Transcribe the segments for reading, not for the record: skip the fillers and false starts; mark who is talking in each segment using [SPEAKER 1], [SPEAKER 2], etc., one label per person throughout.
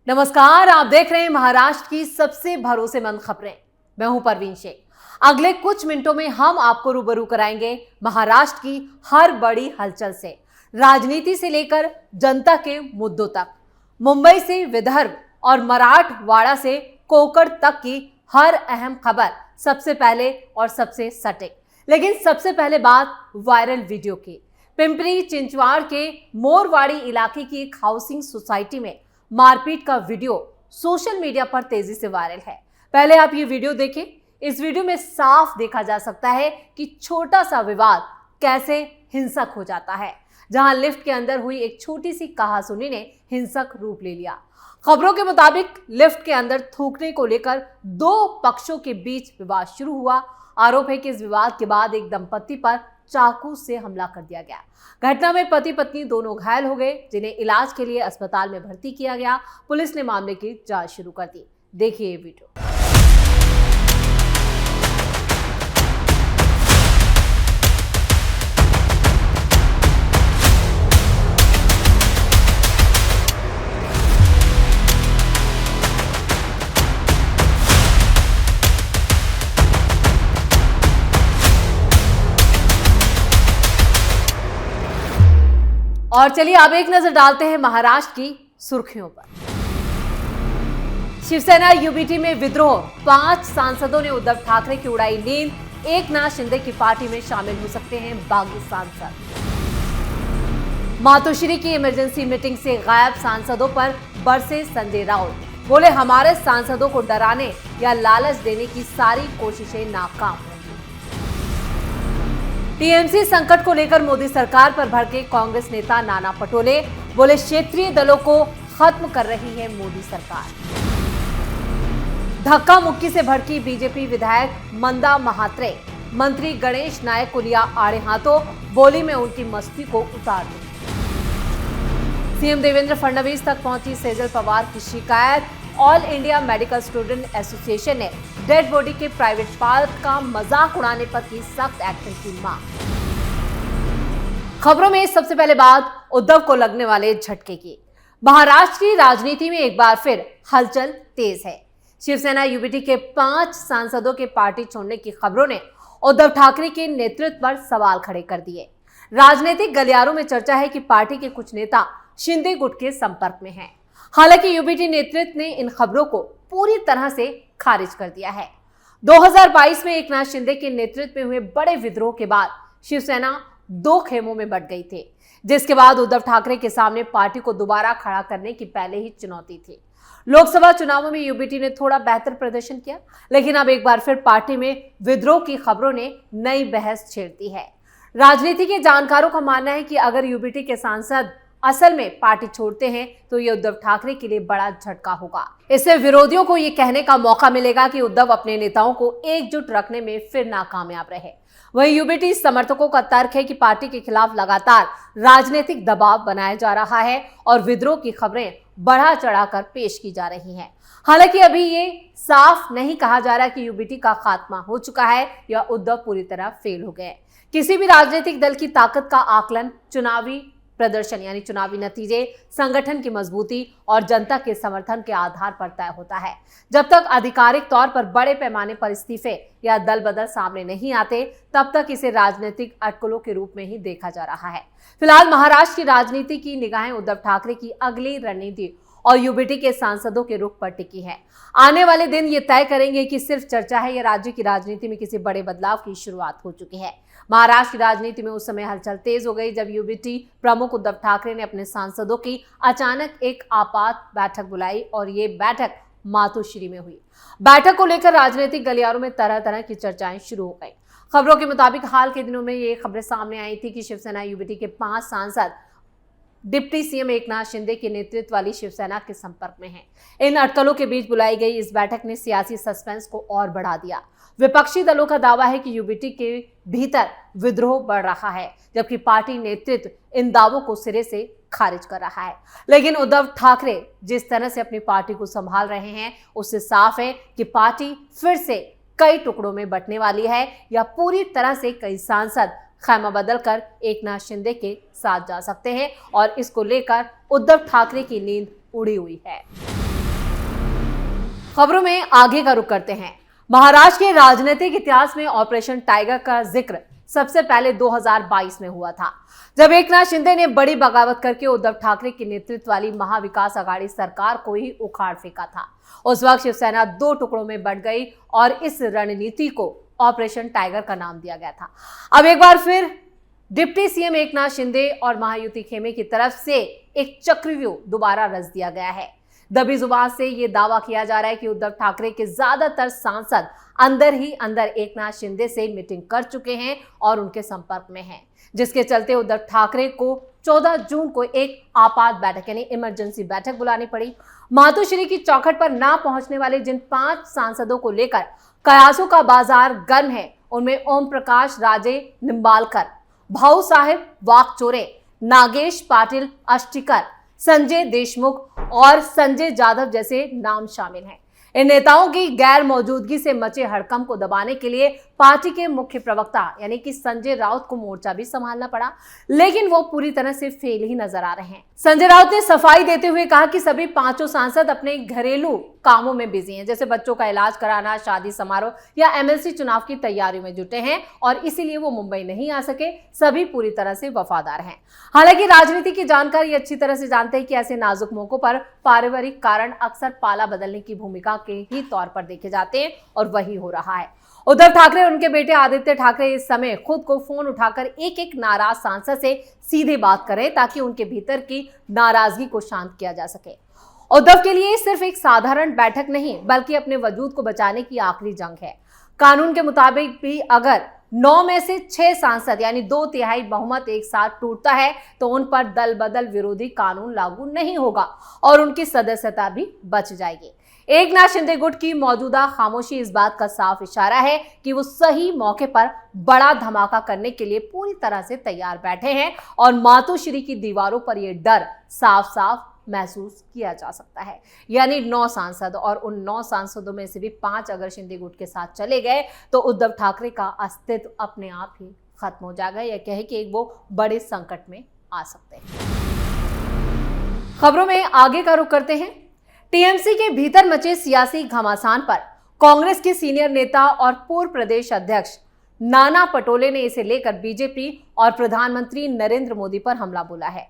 [SPEAKER 1] नमस्कार, आप देख रहे हैं महाराष्ट्र की सबसे भरोसेमंद खबरें। मैं हूं परवीन शेख। अगले कुछ मिनटों में हम आपको रूबरू कराएंगे महाराष्ट्र की हर बड़ी हलचल से, राजनीति से लेकर जनता के मुद्दों तक, मुंबई से विदर्भ और मराठवाड़ा से कोकण तक की हर अहम खबर सबसे पहले और सबसे सटीक। लेकिन सबसे पहले बात वायरल वीडियो की। पिंपरी चिंचवाड़ के मोरवाड़ी इलाके की एक हाउसिंग सोसाइटी में मारपीट का वीडियो सोशल मीडिया पर तेजी से वायरल है। पहले आप ये वीडियो देखें। इस वीडियो में साफ देखा जा सकता है कि छोटा सा विवाद कैसे हिंसक हो जाता है, जहां लिफ्ट के अंदर हुई एक छोटी सी कहासुनी ने हिंसक रूप ले लिया। खबरों के मुताबिक लिफ्ट के अंदर थूकने को लेकर दो पक्षों के बीच विवाद शुरू हुआ। आरोप है कि इस विवाद के बाद एक दंपत्ति पर चाकू से हमला कर दिया गया। घटना में पति पत्नी दोनों घायल हो गए, जिन्हें इलाज के लिए अस्पताल में भर्ती किया गया। पुलिस ने मामले की जांच शुरू कर दी। देखिए ये वीडियो। और चलिए अब एक नजर डालते हैं महाराष्ट्र की सुर्खियों पर। शिवसेना यूबीटी में विद्रोह, 5 सांसदों ने उद्धव ठाकरे की उड़ाई नींद। एकनाथ शिंदे की पार्टी में शामिल हो सकते हैं बागी सांसद। मातोश्री की इमरजेंसी मीटिंग से गायब सांसदों पर बरसे संजय राउत। बोले, हमारे सांसदों को डराने या लालच देने की सारी कोशिशें नाकाम होंगी। टीएमसी संकट को लेकर मोदी सरकार पर भड़के कांग्रेस नेता नाना पटोले। बोले, क्षेत्रीय दलों को खत्म कर रही है मोदी सरकार। धक्का मुक्की से भड़की बीजेपी विधायक मंदा महात्रे। मंत्री गणेश नायक को लिया आड़े हाथों। बोली, में उनकी मस्ती को उतार दूं। सीएम देवेंद्र फडणवीस तक पहुंची सेजल पवार की शिकायत। All India medical student association ने डेड बॉडी के प्राइवेट पार्ट का मजाक उड़ाने पर की सख्त एक्शन की मांग। खबरों में सबसे पहले बात उद्धव को लगने वाले झटके की। महाराष्ट्र की राजनीति में एक बार फिर हलचल तेज है। शिवसेना यूबीटी के 5 सांसदों के पार्टी छोड़ने की खबरों ने उद्धव ठाकरे के नेतृत्व पर सवाल खड़े कर दिए। राजनीतिक गलियारों में चर्चा है कि पार्टी के कुछ नेता शिंदे गुट के संपर्क में हैं। हालांकि यूबीटी नेतृत्व ने इन खबरों को पूरी तरह से खारिज कर दिया है। 2022 में एकनाथ शिंदे के नेतृत्व में हुए बड़े विद्रोह के बाद शिवसेना 2 खेमों में बंट गई थी, जिसके बाद उद्धव ठाकरे के सामने पार्टी को दोबारा खड़ा करने की पहले ही चुनौती थी। लोकसभा चुनावों में यूबीटी ने थोड़ा बेहतर प्रदर्शन किया, लेकिन अब एक बार फिर पार्टी में विद्रोह की खबरों ने नई बहस छेड़ दी है। राजनीति के जानकारों का मानना है कि अगर यूबीटी के सांसद असल में पार्टी छोड़ते हैं तो ये उद्धव ठाकरे के लिए बड़ा झटका होगा। इससे विरोधियों को ये कहने का मौका मिलेगा कि उद्धव अपने नेताओं को एकजुट रखने में फिर नाकामयाब रहे। वहीं यूबीटी समर्थकों का तर्क है कि पार्टी के खिलाफ लगातार राजनीतिक दबाव बनाया जा रहा है और विद्रोह की खबरें बढ़ा चढ़ाकर पेश की जा रही हैं। हालांकि अभी ये साफ नहीं कहा जा रहा कि यूबीटी का खात्मा हो चुका है या उद्धव पूरी तरह फेल हो गए। किसी भी राजनीतिक दल की ताकत का आकलन चुनावी प्रदर्शन यानी चुनावी नतीजे, संगठन की मजबूती और जनता के समर्थन के आधार पर तय होता है। जब तक आधिकारिक तौर पर बड़े पैमाने पर इस्तीफे या दल बदल सामने नहीं आते, तब तक इसे राजनीतिक अटकलों के रूप में ही देखा जा रहा है। फिलहाल महाराष्ट्र की राजनीति की निगाहें उद्धव ठाकरे की अगली रणनीति और यूबीटी के सांसदों के रुख पर टिकी है। आने वाले दिन ये तय करेंगे कि सिर्फ चर्चा है या राज्य की राजनीति में किसी बड़े बदलाव की शुरुआत हो चुकी है। महाराष्ट्र की राजनीति में उस समय हलचल तेज हो गई जब यूबीटी प्रमुख उद्धव ठाकरे ने अपने सांसदों की अचानक एक आपात बैठक बुलाई और ये बैठक मातोश्री में हुई। बैठक को लेकर राजनीतिक गलियारों में तरह तरह की चर्चाएं शुरू हो गई। खबरों के मुताबिक हाल के दिनों में ये खबरें सामने आई थी कि शिवसेना यूबीटी के 5 सांसद डिप्टी सीएम एकनाथ शिंदे के नेतृत्व वाली शिवसेना के संपर्क में हैं। इन अटकलों के बीच बुलाई गई इस बैठक ने सियासी सस्पेंस को और बढ़ा दिया। विपक्षी दलों का दावा है कि यूबीटी के भीतर विद्रोह बढ़ रहा है, जबकि पार्टी नेतृत्व इन दावों को सिरे से खारिज कर रहा है। लेकिन उद्धव ठाकरे जिस तरह से अपनी पार्टी को संभाल रहे हैं, उससे साफ है कि पार्टी फिर से कई टुकड़ों में बंटने वाली है या पूरी तरह से कई सांसद खैमा बदलकर एकनाथ शिंदे के साथ जा सकते हैं और इसको लेकर उद्धव ठाकरे की नींद उड़ी हुई है। खबरों में आगे का रुख करते हैं। महाराष्ट्र के राजनीतिक इतिहास में ऑपरेशन टाइगर का जिक्र सबसे पहले 2022 में हुआ था, जब एकनाथ शिंदे ने बड़ी बगावत करके उद्धव ठाकरे के नेतृत्व वाली महाविकास आघाड़ी सरकार को ही उखाड़ फेंका था। उस वक्त शिवसेना दो टुकड़ों में बंट गई और इस रणनीति को ऑपरेशन टाइगर का नाम दिया गया था। अब एक बार फिर डिप्टी सीएम एकनाथ शिंदे और महायुति खेमे की तरफ से एक चक्रव्यूह दोबारा रच दिया गया है। दबी जुबान से यह दावा किया जा रहा है कि उद्धव ठाकरे के ज्यादातर सांसद अंदर ही अंदर एकनाथ शिंदे से मीटिंग कर चुके हैं और उनके संपर्क में हैं, जिसके चलते उद्धव ठाकरे को 14 जून को एक आपात बैठक यानी इमरजेंसी बैठक बुलानी पड़ी। मातोश्री की चौखट पर ना पहुंचने वाले जिन 5 सांसदों को लेकर कयासों का बाजार गर्म है, उनमें ओम प्रकाश राजे निंबालकर, भाऊ साहेब वाकचोरे, नागेश पाटिल अष्टिकर, संजय देशमुख और संजय जाधव जैसे नाम शामिल हैं। इन नेताओं की गैर मौजूदगी से मचे हड़कंप को दबाने के लिए पार्टी के मुख्य प्रवक्ता यानी कि संजय राउत को मोर्चा भी संभालना पड़ा, लेकिन वो पूरी तरह से फेल ही नजर आ रहे हैं। संजय राउत ने सफाई देते हुए कहा कि सभी 5 सांसद अपने घरेलू कामों में बिजी हैं, जैसे बच्चों का इलाज कराना, शादी समारोह या एमएलसी चुनाव की तैयारी में जुटे हैं और इसीलिए वो मुंबई नहीं आ सके। सभी पूरी तरह से वफादार हैं। हालांकि राजनीति की जानकार ये अच्छी तरह से जानते हैं कि ऐसे नाजुक मौकों पर पारिवारिक कारण अक्सर पाला बदलने की भूमिका के ही तौर पर देखे जाते हैं और वही हो रहा है। उद्धव ठाकरे और उनके बेटे आदित्य ठाकरे इस समय खुद को फोन उठाकर एक नाराज सांसद से सीधे बात करें ताकि उनके भीतर की नाराजगी को शांत किया जा सके। उद्धव के लिए सिर्फ एक साधारण बैठक नहीं बल्कि अपने वजूद को बचाने की आखिरी जंग है। कानून के मुताबिक भी अगर 9 में से 6 सांसद यानी 2/3 बहुमत एक साथ टूटता है तो उन पर दल बदल विरोधी कानून लागू नहीं होगा और उनकी सदस्यता भी बच जाएगी। एकनाथ शिंदे गुट की मौजूदा खामोशी इस बात का साफ इशारा है कि वो सही मौके पर बड़ा धमाका करने के लिए पूरी तरह से तैयार बैठे हैं और मातोश्री की दीवारों पर यह डर साफ साफ महसूस किया जा सकता है। यानी 9 सांसद और उन 9 सांसदों में से भी 5 अगर शिंदे गुट के साथ चले गए तो उद्धव ठाकरे का अस्तित्व अपने आप ही खत्म हो जाएगा, या कहे कि वो बड़े संकट में आ सकते हैं। खबरों में आगे का रुख करते हैं। टीएमसी के भीतर मचे सियासी घमासान पर कांग्रेस के सीनियर नेता और पूर्व प्रदेश अध्यक्ष नाना पटोले ने इसे लेकर बीजेपी और प्रधानमंत्री नरेंद्र मोदी पर हमला बोला है।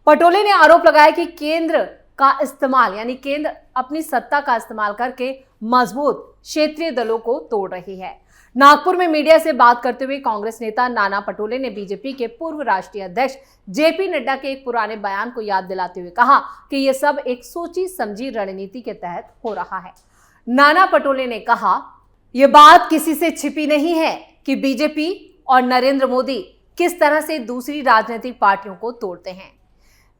[SPEAKER 1] पटोले ने आरोप लगाया कि केंद्र का इस्तेमाल यानी केंद्र अपनी सत्ता का इस्तेमाल करके मजबूत क्षेत्रीय दलों को तोड़ रही है। नागपुर में मीडिया से बात करते हुए कांग्रेस नेता नाना पटोले ने बीजेपी के पूर्व राष्ट्रीय अध्यक्ष जेपी नड्डा के एक पुराने बयान को याद दिलाते हुए कहा कि यह सब एक सोची समझी रणनीति के तहत हो रहा है। नाना पटोले ने कहा, यह बात किसी से छिपी नहीं है कि बीजेपी और नरेंद्र मोदी किस तरह से दूसरी राजनीतिक पार्टियों को तोड़ते हैं।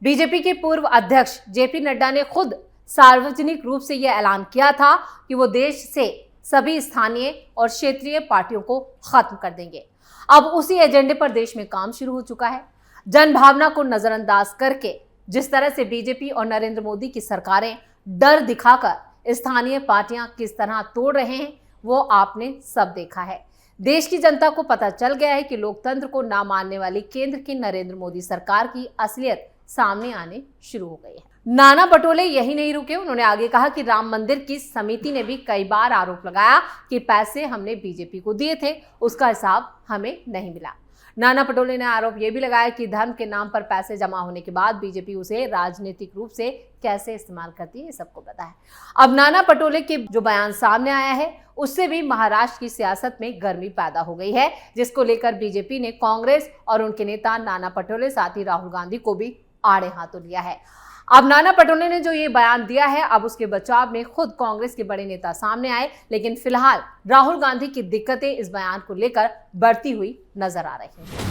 [SPEAKER 1] बीजेपी के पूर्व अध्यक्ष जेपी नड्डा ने खुद सार्वजनिक रूप से यह ऐलान किया था कि वो देश से सभी स्थानीय और क्षेत्रीय पार्टियों को खत्म कर देंगे। अब उसी एजेंडे पर देश में काम शुरू हो चुका है। जनभावना को नजरअंदाज करके जिस तरह से बीजेपी और नरेंद्र मोदी की सरकारें डर दिखाकर स्थानीय पार्टियां किस तरह तोड़ रहे हैं वो आपने सब देखा है। देश की जनता को पता चल गया है कि लोकतंत्र को ना मानने वाली केंद्र की नरेंद्र मोदी सरकार की असलियत सामने आने शुरू हो गई है। नाना पटोले यही नहीं रुके, उन्होंने आगे कहा कि राम मंदिर की समिति ने भी कई बार आरोप लगाया कि पैसे हमने बीजेपी को दिए थे, उसका हिसाब हमें नहीं मिला। नाना पटोले ने आरोप यह भी लगाया कि धर्म के नाम पर पैसे जमा होने के बाद बीजेपी उसे राजनीतिक रूप से कैसे इस्तेमाल करती है, ये सबको पता है। अब नाना पटोले के जो बयान सामने आया है उससे भी महाराष्ट्र की सियासत में गर्मी पैदा हो गई है, जिसको लेकर बीजेपी ने कांग्रेस और उनके नेता नाना पटोले साथ ही राहुल गांधी को भी आड़े हाथों लिया है। अब नाना पटोले ने जो ये बयान दिया है, अब उसके बचाव में खुद कांग्रेस के बड़े नेता सामने आए, लेकिन फिलहाल राहुल गांधी की दिक्कतें इस बयान को लेकर बढ़ती हुई नजर आ रही हैं।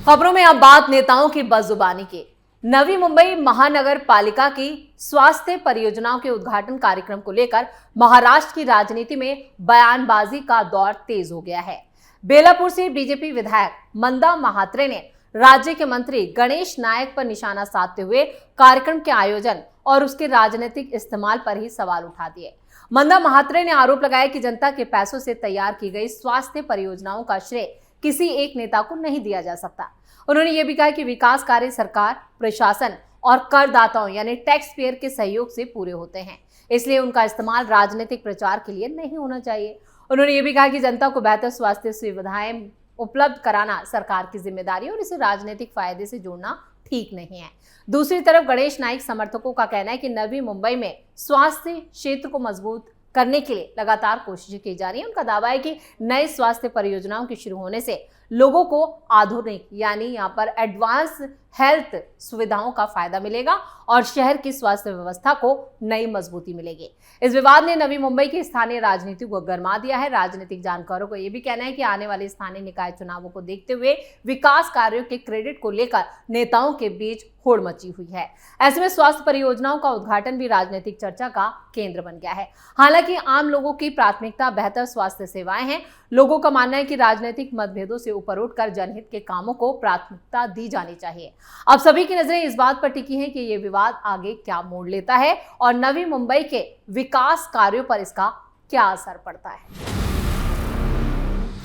[SPEAKER 1] खबरों में अब बात नेताओं की बदजुबानी की। नवी मुंबई महानगर पालिका की स्वास्थ्य परियोजनाओं के उद्घाटन कार्यक्रम को लेकर महाराष्ट्र की राजनीति में बयानबाजी का दौर तेज हो गया है। बेलापुर से बीजेपी विधायक मंदा महात्रे ने राज्य के मंत्री गणेश नायक पर निशाना साधते हुए कार्यक्रम के आयोजन और उसके राजनीतिक इस्तेमाल पर ही सवाल उठा दिए। मंदा महात्रे ने आरोप लगाया कि जनता के पैसों से तैयार की गई स्वास्थ्य परियोजनाओं का श्रेय किसी एक नेता को नहीं दिया जा सकता। उन्होंने ये भी कहा कि विकास कार्य सरकार, प्रशासन और करदाताओं यानी टैक्स पेयर के सहयोग से पूरे होते हैं। इसलिए उनका इस्तेमाल राजनीतिक प्रचार के लिए नहीं होना चाहिए। उन्होंने ये भी कहा कि जनता को बेहतर स्वास्थ्य सुविधाएं उपलब्ध कराना सरकार की जिम्मेदारी है और इसे राजनीतिक फायदे से जोड़ना ठीक नहीं है। दूसरी तरफ गणेश नाइक समर्थकों का कहना है कि नवी मुंबई में स्वास्थ्य क्षेत्र को मजबूत करने के लिए लगातार कोशिशें की जा रही हैं। उनका दावा है कि नए स्वास्थ्य परियोजनाओं के शुरू होने से लोगों को आधुनिक यानी यहाँ पर एडवांस हेल्थ सुविधाओं का फायदा मिलेगा और शहर की स्वास्थ्य व्यवस्था को नई मजबूती मिलेगी। इस विवाद ने नवी मुंबई की स्थानीय राजनीति को गरमा दिया है। राजनीतिक जानकारों को यह भी कहना है कि आने वाले स्थानीय निकाय चुनावों को देखते हुए विकास कार्यों के क्रेडिट को लेकर नेताओं के बीच होड़ मची हुई है। ऐसे में स्वास्थ्य परियोजनाओं का उद्घाटन भी राजनीतिक चर्चा का केंद्र बन गया है। हालांकि आम लोगों की प्राथमिकता बेहतर स्वास्थ्य सेवाएं हैं। लोगों का मानना है कि राजनीतिक मतभेदों से ऊपर उठकर जनहित के कामों को प्राथमिकता दी जानी चाहिए। अब सभी की नजरें इस बात पर टिकी हैं कि यह विवाद आगे क्या मोड़ लेता है और नवी मुंबई के विकास कार्यों पर इसका क्या असर पड़ता है।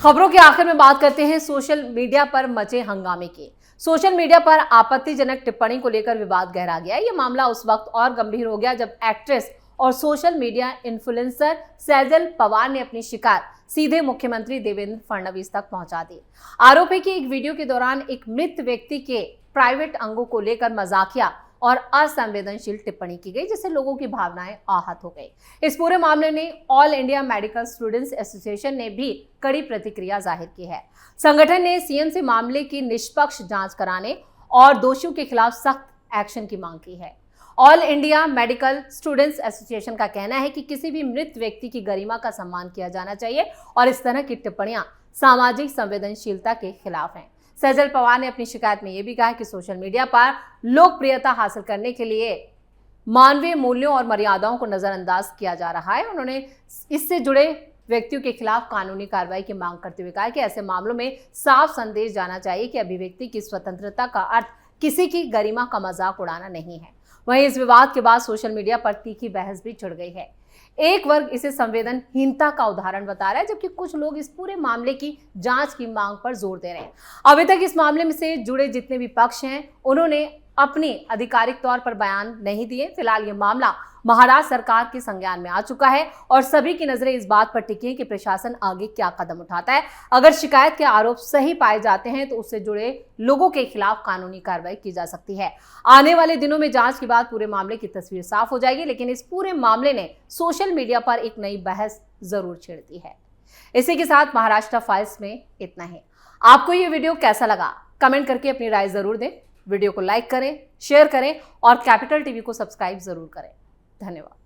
[SPEAKER 1] खबरों के आखिर में बात करते हैं सोशल मीडिया पर मचे हंगामे की। सोशल मीडिया पर आपत्तिजनक टिप्पणी को लेकर विवाद गहरा गया। यह मामला उस वक्त और गंभीर हो गया जब एक्ट्रेस और social media influencer Sejal Pawar ने अपनी शिकायत सीधे मुख्यमंत्री देवेंद्र फडणवीस तक पहुंचा दी। आरोप है कि एक वीडियो के दौरान एक मृत व्यक्ति के प्राइवेट अंगों को लेकर मजाकिया और असंवेदनशील टिप्पणी की गई, जिससे लोगों की भावनाएं आहत हो गई। इस पूरे मामले में all India medical students association ने भी कड़ी प्रतिक्रिया जाहिर की है। संगठन ने सीएम से मामले की निष्पक्ष जांच कराने और दोषियों के खिलाफ सख्त एक्शन की मांग की है। All India medical students association का कहना है कि किसी भी मृत व्यक्ति की गरिमा का सम्मान किया जाना चाहिए और इस तरह की टिप्पणियां सामाजिक संवेदनशीलता के खिलाफ हैं। सेजल पवार ने अपनी शिकायत में यह भी कहा कि सोशल मीडिया पर लोकप्रियता हासिल करने के लिए मानवीय मूल्यों और मर्यादाओं को नजरअंदाज किया जा रहा है। उन्होंने इससे जुड़े व्यक्तियों के खिलाफ कानूनी कार्रवाई की मांग करते हुए कहा कि ऐसे मामलों में साफ संदेश जाना चाहिए कि अभिव्यक्ति की स्वतंत्रता का अर्थ किसी की गरिमा का मजाक उड़ाना नहीं है। वहीं इस विवाद के बाद सोशल मीडिया पर तीखी बहस भी छिड़ गई है। एक वर्ग इसे संवेदनहीनता का उदाहरण बता रहा है, जबकि कुछ लोग इस पूरे मामले की जांच की मांग पर जोर दे रहे हैं। अभी तक इस मामले में से जुड़े जितने भी पक्ष हैं, उन्होंने अपनी आधिकारिक तौर पर बयान नहीं दिए। फिलहाल ये मामला महाराष्ट्र सरकार के संज्ञान में आ चुका है और सभी की नजरें इस बात पर टिकी हैं कि प्रशासन आगे क्या कदम उठाता है। अगर शिकायत के आरोप सही पाए जाते हैं तो उससे जुड़े लोगों के खिलाफ कानूनी कार्रवाई की जा सकती है। आने वाले दिनों में जांच के बाद पूरे मामले की तस्वीर साफ हो जाएगी, लेकिन इस पूरे मामले ने सोशल मीडिया पर एक नई बहस जरूर छेड़ दी है। इसी के साथ महाराष्ट्र फाइल्स में इतना ही। आपको ये वीडियो कैसा लगा, कमेंट करके अपनी राय जरूर दें। वीडियो को लाइक करें, शेयर करें और कैपिटल टीवी को सब्सक्राइब जरूर करें। धन्यवाद।